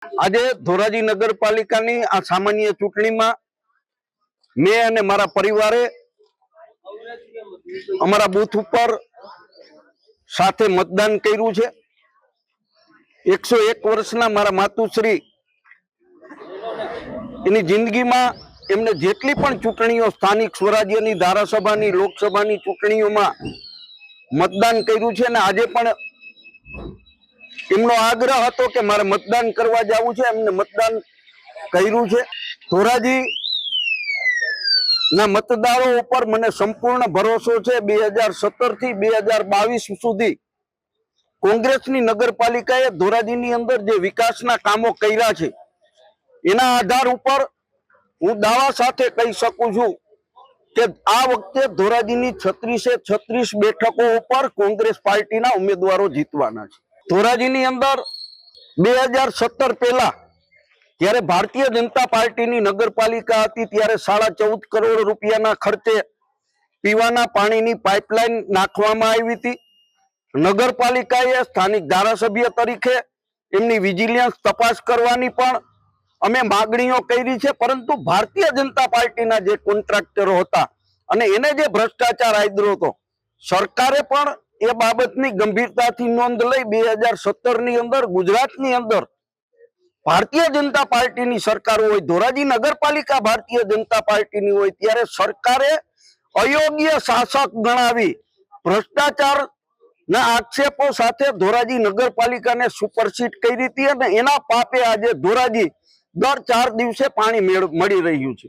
આજે ધોરાજી નગરપાલિકાની આ સામાન્ય ચૂંટણીમાં મેં અને મારા પરિવારે અમારા બૂથ ઉપર સાથે મતદાન કર્યું છે। 101 વર્ષના મારા માતુશ્રી એની જિંદગીમાં એમને જેટલી પણ ચૂંટણીઓ સ્થાનિક સ્વરાજ્યની ધારાસભાની લોકસભાની ચૂંટણીઓમાં મતદાન કર્યું છે અને આજે પણ એમનો આગ્રહ હતો કે મારે મતદાન કરવા જવું છે, એમને મતદાન કર્યું છે। ધોરાજી ના મતદારો ઉપર મને સંપૂર્ણ ભરોસો છે। 2017 થી 2022 સુધી કોંગ્રેસની નગરપાલિકાએ ધોરાજીની અંદર જે વિકાસના કામો કર્યા છે એના આધાર ઉપર હું દાવા સાથે કહી શકું છું કે આ વખતે ધોરાજીની 36 બેઠકો ઉપર કોંગ્રેસ પાર્ટીના ઉમેદવારો જીતવાના છે। ધોરાજીની અંદર 2017 પહેલા જ્યારે ભારતીય જનતા પાર્ટીની નગરપાલિકા હતી ત્યારે 14.5 કરોડ રૂપિયાના ખર્ચે પીવાના પાણીની પાઇપલાઇન નાખવામાં આવી હતી। નગરપાલિકાએ સ્થાનિક ધારાસભ્ય તરીકે એમની વિજિલન્સ તપાસ કરવાની પણ અમે માગણીઓ કરી છે, પરંતુ ભારતીય જનતા પાર્ટીના જે કોન્ટ્રાક્ટરો હતા અને એને જે ભ્રષ્ટાચાર આદર્યો હતો, સરકારે પણ એ બાબતની ગંભીરતાથી નોંધ લઈ 2017 ની અંદર ગુજરાતની અંદર ભારતીય જનતા પાર્ટીની સરકાર હોય, ધોરાજી નગરપાલિકા ભારતીય જનતા પાર્ટીની હોય, ત્યારે સરકારે અયોગ્ય શાસક ગણાવી ભ્રષ્ટાચાર ના આક્ષેપો સાથે ધોરાજી નગરપાલિકાને સુપરસીડ કરી હતી અને એના પાપે આજે ધોરાજી દર 4 દિવસે પાણી મળી રહ્યું છે।